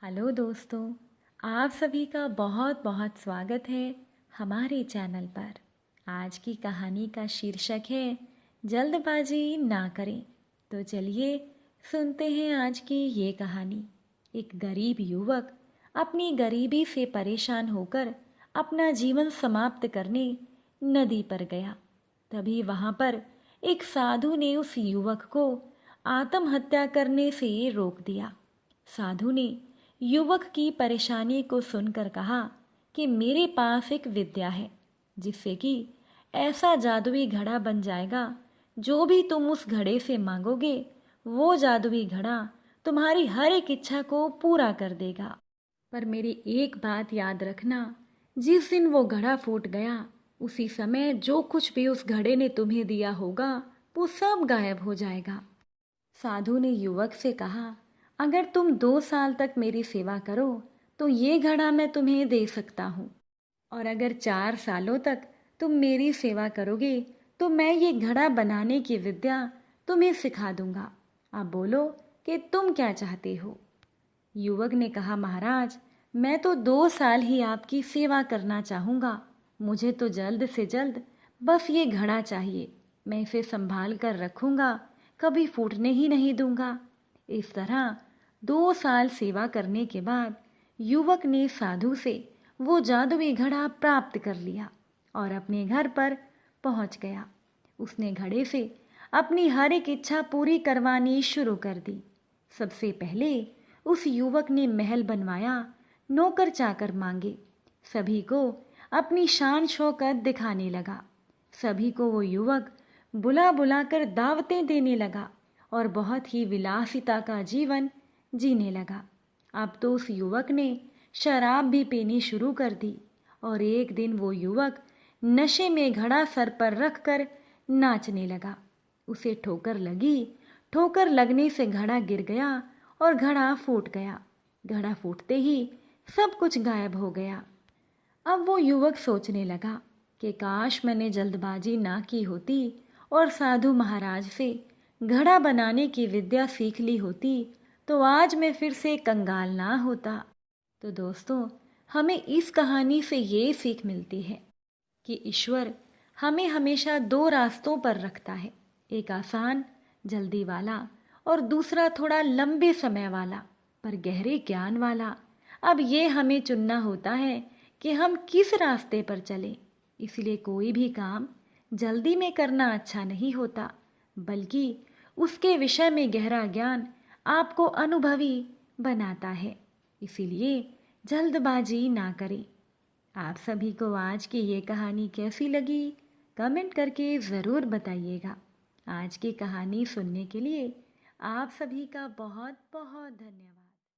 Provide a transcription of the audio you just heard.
Hello दोस्तों, आप सभी का बहुत बहुत स्वागत है हमारे चैनल पर। आज की कहानी का शीर्षक है जल्दबाजी ना करें। तो चलिए सुनते हैं आज की ये कहानी। एक गरीब युवक अपनी गरीबी से परेशान होकर अपना जीवन समाप्त करने नदी पर गया। तभी वहाँ पर एक साधु ने उस युवक को आत्महत्या करने से रोक दिया। साधु ने युवक की परेशानी को सुनकर कहा कि मेरे पास एक विद्या है जिससे कि ऐसा जादुई घड़ा बन जाएगा, जो भी तुम उस घड़े से मांगोगे वो जादुई घड़ा तुम्हारी हर एक इच्छा को पूरा कर देगा। पर मेरी एक बात याद रखना, जिस दिन वो घड़ा फूट गया उसी समय जो कुछ भी उस घड़े ने तुम्हें दिया होगा वो सब गायब हो जाएगा। साधु ने युवक से कहा, अगर तुम 2 साल तक मेरी सेवा करो तो ये घड़ा मैं तुम्हें दे सकता हूँ, और अगर 4 सालों तक तुम मेरी सेवा करोगे तो मैं ये घड़ा बनाने की विद्या तुम्हें सिखा दूंगा। अब बोलो कि तुम क्या चाहते हो। युवक ने कहा, महाराज मैं तो 2 साल ही आपकी सेवा करना चाहूँगा। मुझे तो जल्द से जल्द बस ये घड़ा चाहिए। मैं इसे संभाल कर रखूँगा, कभी फूटने ही नहीं दूंगा। इस तरह 2 साल सेवा करने के बाद युवक ने साधु से वो जादुई घड़ा प्राप्त कर लिया और अपने घर पर पहुंच गया। उसने घड़े से अपनी हर एक इच्छा पूरी करवानी शुरू कर दी। सबसे पहले उस युवक ने महल बनवाया, नौकर चाकर मांगे, सभी को अपनी शान शौकत दिखाने लगा। सभी को वो युवक बुला बुला कर दावतें देने लगा और बहुत ही विलासिता का जीवन जीने लगा। अब तो उस युवक ने शराब भी पीनी शुरू कर दी और एक दिन वो युवक नशे में घड़ा सर पर रखकर नाचने लगा। उसे ठोकर लगी। ठोकर लगने से घड़ा गिर गया और घड़ा फूट गया। घड़ा फूटते ही सब कुछ गायब हो गया। अब वो युवक सोचने लगा कि काश मैंने जल्दबाजी ना की होती और साधु महाराज से घड़ा बनाने की विद्या सीख ली होती तो आज मैं फिर से कंगाल ना होता। तो दोस्तों, हमें इस कहानी से ये सीख मिलती है कि ईश्वर हमें हमेशा 2 रास्तों पर रखता है, एक आसान जल्दी वाला और दूसरा थोड़ा लंबे समय वाला पर गहरे ज्ञान वाला। अब ये हमें चुनना होता है कि हम किस रास्ते पर चलें। इसलिए कोई भी काम जल्दी में करना अच्छा नहीं होता, बल्कि उसके विषय में गहरा ज्ञान आपको अनुभवी बनाता है। इसीलिए जल्दबाजी ना करें। आप सभी को आज की ये कहानी कैसी लगी कमेंट करके ज़रूर बताइएगा। आज की कहानी सुनने के लिए आप सभी का बहुत बहुत धन्यवाद।